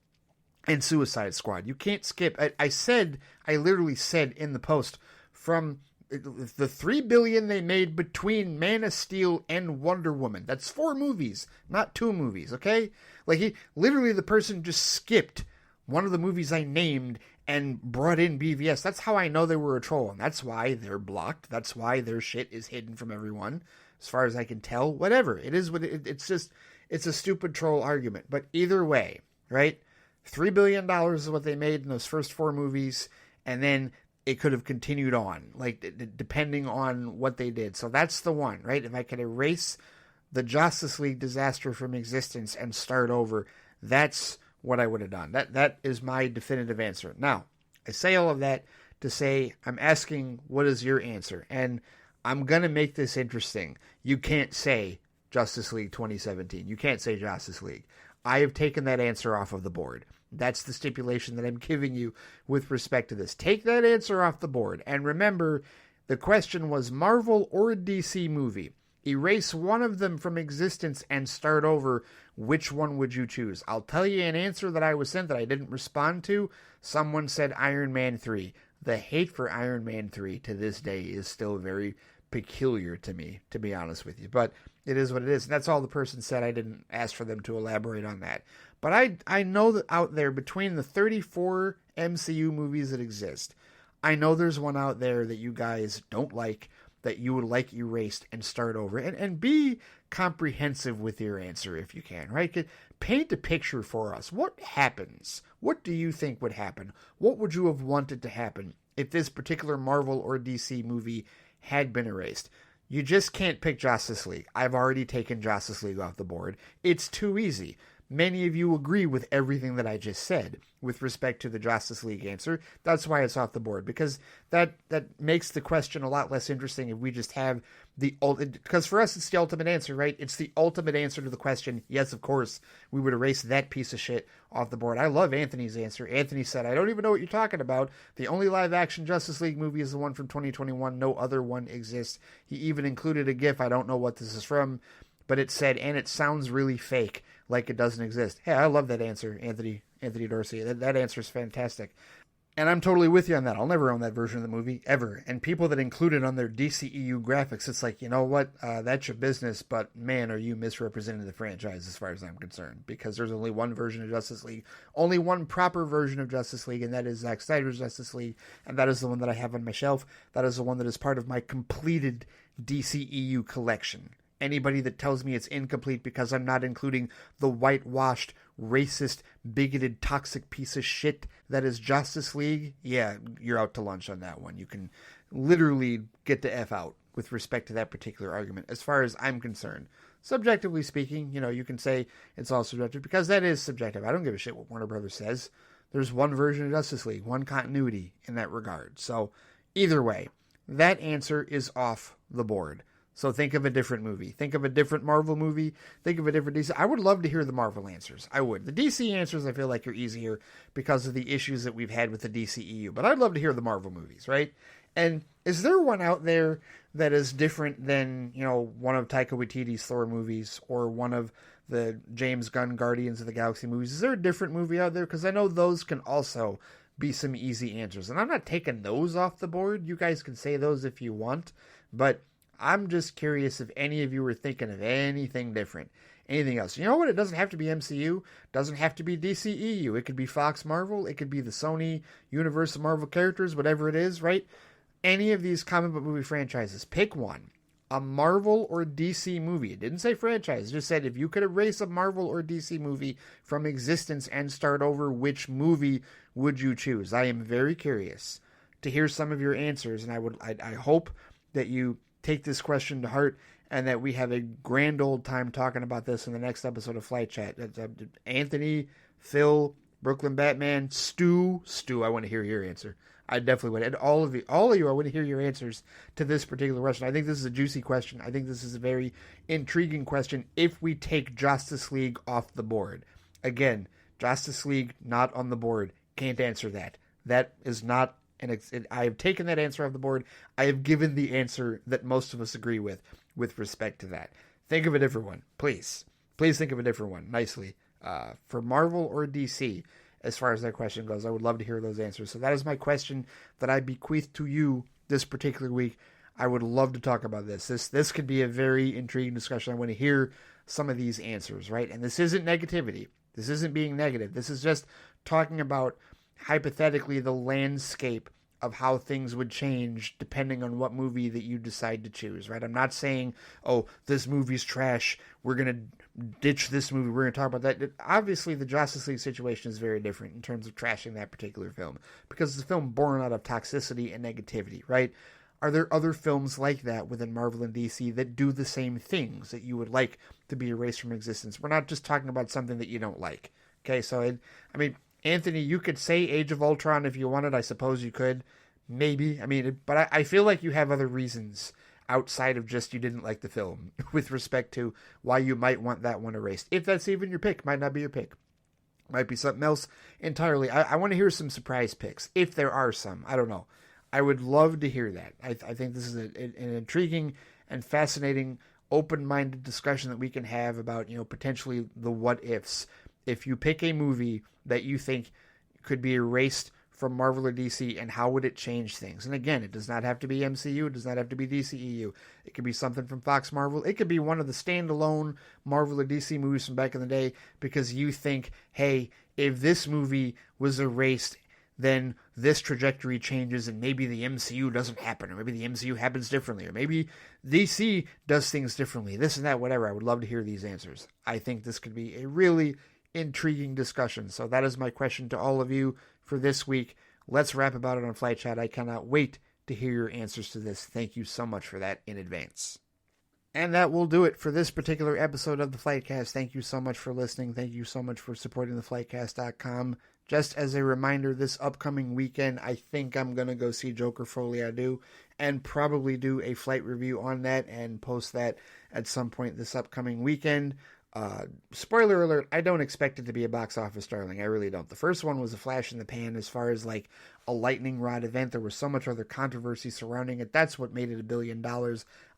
and Suicide Squad. You can't skip. I literally said in the post, from the $3 billion they made between Man of Steel and Wonder Woman. That's 4 movies, not 2 movies, okay? Like, the person just skipped one of the movies I named and brought in BVS. That's how I know they were a troll, and that's why they're blocked. That's why their shit is hidden from everyone, as far as I can tell. Whatever. It is what it's a stupid troll argument. But either way, right? $3 billion is what they made in those first 4 movies, and then it could have continued on, like, depending on what they did. So that's the one, right? If I could erase the Justice League disaster from existence and start over, that's what I would have done. That is my definitive answer. Now, I say all of that to say I'm asking, what is your answer? And I'm going to make this interesting. You can't say Justice League 2017. You can't say Justice League. I have taken that answer off of the board. That's the stipulation that I'm giving you with respect to this. Take that answer off the board. And remember, the question was Marvel or a DC movie. Erase one of them from existence and start over. Which one would you choose? I'll tell you an answer that I was sent that I didn't respond to. Someone said Iron Man 3. The hate for Iron Man 3 to this day is still very peculiar to me, to be honest with you. But it is what it is. And that's all the person said. I didn't ask for them to elaborate on that. But I know that out there, between the 34 MCU movies that exist, I know there's one out there that you guys don't like, that you would like erased and start over. And be comprehensive with your answer if you can, right? Paint a picture for us. What happens? What do you think would happen? What would you have wanted to happen if this particular Marvel or DC movie had been erased? You just can't pick Justice League. I've already taken Justice League off the board. It's too easy. Many of you agree with everything that I just said with respect to the Justice League answer. That's why it's off the board, because that makes the question a lot less interesting if we just have because for us it's the ultimate answer, right? It's the ultimate answer to the question. Yes, of course, we would erase that piece of shit off the board. I love Anthony's answer. Anthony said, I don't even know what you're talking about. The only live action Justice League movie is the one from 2021. No other one exists. He even included a GIF. I don't know what this is from, but it said, and it sounds really fake, like it doesn't exist. Hey, I love that answer, Anthony Dorsey. That answer is fantastic. And I'm totally with you on that. I'll never own that version of the movie, ever. And people that include it on their DCEU graphics, it's like, you know what? That's your business, but man, are you misrepresenting the franchise as far as I'm concerned. Because there's only one version of Justice League, only one proper version of Justice League, and that is Zack Snyder's Justice League. And that is the one that I have on my shelf. That is the one that is part of my completed DCEU collection. Anybody that tells me it's incomplete because I'm not including the whitewashed, racist, bigoted, toxic piece of shit that is Justice League, yeah, you're out to lunch on that one. You can literally get the F out with respect to that particular argument, as far as I'm concerned. Subjectively speaking, you can say it's all subjective, because that is subjective. I don't give a shit what Warner Brothers says. There's one version of Justice League, one continuity in that regard. So either way, that answer is off the board. So think of a different movie. Think of a different Marvel movie. Think of a different DC. I would love to hear the Marvel answers. I would. The DC answers I feel like are easier because of the issues that we've had with the DCEU. But I'd love to hear the Marvel movies, right? And is there one out there that is different than, one of Taika Waititi's Thor movies or one of the James Gunn Guardians of the Galaxy movies? Is there a different movie out there? Because I know those can also be some easy answers. And I'm not taking those off the board. You guys can say those if you want. But I'm just curious if any of you were thinking of anything different. Anything else. You know what? It doesn't have to be MCU. Doesn't have to be DCEU. It could be Fox Marvel. It could be the Sony Universal Marvel characters, whatever it is, right? Any of these comic book movie franchises. Pick one. A Marvel or DC movie. It didn't say franchise. It just said if you could erase a Marvel or DC movie from existence and start over, which movie would you choose? I am very curious to hear some of your answers, and I hope that you take this question to heart and that we have a grand old time talking about this in the next episode of Flight Chat. Anthony, Phil, Brooklyn Batman, Stu, I want to hear your answer. I definitely would. And all of you, I want to hear your answers to this particular question. I think this is a juicy question. I think this is a very intriguing question if we take Justice League off the board. Again, Justice League not on the board. Can't answer that. That is not I have taken that answer off the board. I have given the answer that most of us agree with respect to that. Think of a different one, please. Please think of a different one, nicely. For Marvel or DC, as far as that question goes, I would love to hear those answers. So that is my question that I bequeath to you this particular week. I would love to talk about this. This could be a very intriguing discussion. I want to hear some of these answers, right? And this isn't negativity. This isn't being negative. This is just talking about hypothetically the landscape of how things would change depending on what movie that you decide to choose, right? I'm not saying, oh, this movie's trash, we're going to ditch this movie, we're going to talk about that. Obviously, the Justice League situation is very different in terms of trashing that particular film, because it's a film born out of toxicity and negativity, right? Are there other films like that within Marvel and DC that do the same things that you would like to be erased from existence? We're not just talking about something that you don't like, okay? So, Anthony, you could say Age of Ultron if you wanted. I suppose you could. Maybe. But I feel like you have other reasons outside of just you didn't like the film with respect to why you might want that one erased. If that's even your pick. Might not be your pick. Might be something else entirely. I want to hear some surprise picks, if there are some. I don't know. I would love to hear that. I think this is an intriguing and fascinating, open-minded discussion that we can have about, potentially the what-ifs. If you pick a movie that you think could be erased from Marvel or DC, and how would it change things? And again, it does not have to be MCU. It does not have to be DCEU. It could be something from Fox Marvel. It could be one of the standalone Marvel or DC movies from back in the day, because you think, hey, if this movie was erased, then this trajectory changes and maybe the MCU doesn't happen, or maybe the MCU happens differently, or maybe DC does things differently, this and that, whatever. I would love to hear these answers. I think this could be a really intriguing discussion. So that is my question to all of you for this week. Let's rap about it on Flight Chat. I cannot wait to hear your answers to this. Thank you so much for that in advance. And that will do it for this particular episode of the Flightcast. Thank you so much for listening. Thank you so much for supporting theflightcast.com. Just as a reminder, this upcoming weekend, I think I'm going to go see Joker Folie à Deux and probably do a flight review on that and post that at some point this upcoming weekend. Spoiler alert, I don't expect it to be a box office darling. I really don't. The first one was a flash in the pan as far as like a lightning rod event. There was so much other controversy surrounding it. That's what made it $1 billion.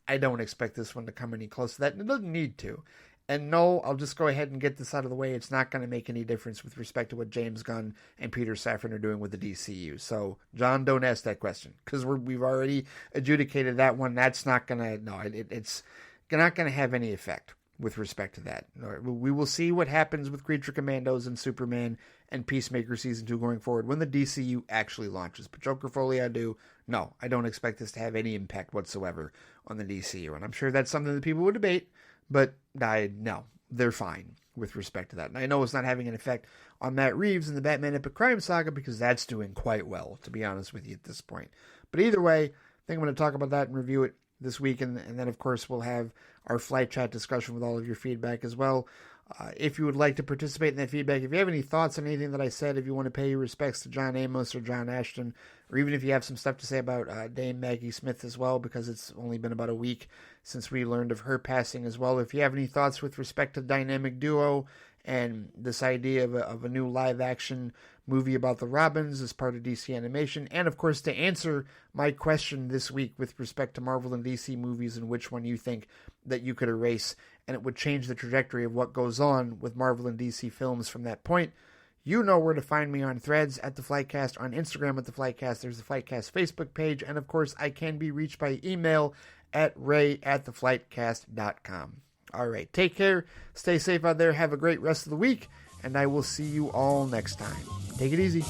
I don't expect this one to come any close to that, and it doesn't need to. And no, I'll just go ahead and get this out of the way. It's not going to make any difference with respect to what James Gunn and Peter Safran are doing with the DCU. So, John, don't ask that question, because we've already adjudicated that one. That's not going to, no, it's not going to have any effect with respect to that. We will see what happens with Creature Commandos and Superman and Peacemaker Season 2 going forward when the DCU actually launches. But Joker Folie à Deux, no, I don't expect this to have any impact whatsoever on the DCU. And I'm sure that's something that people would debate, but no, they're fine with respect to that. And I know it's not having an effect on Matt Reeves and the Batman Epic Crime Saga, because that's doing quite well, to be honest with you at this point. But either way, I think I'm going to talk about that and review it this week, and then, of course, we'll have our Flight Chat discussion with all of your feedback as well. If you would like to participate in that feedback, if you have any thoughts on anything that I said, if you want to pay your respects to John Amos or John Ashton, or even if you have some stuff to say about Dame Maggie Smith as well, because it's only been about a week since we learned of her passing as well. If you have any thoughts with respect to Dynamic Duo and this idea of a new live-action movie about the Robins as part of DC Animation, and of course to answer my question this week with respect to Marvel and DC movies and which one you think that you could erase and it would change the trajectory of what goes on with Marvel and DC films from that point, you know where to find me on Threads at The Flightcast, on Instagram at The Flightcast. There's the Flightcast Facebook page, and of course I can be reached by email at ray@theflightcast.com. All right, take care, stay safe out there, have a great rest of the week, and I will see you all next time. Take it easy.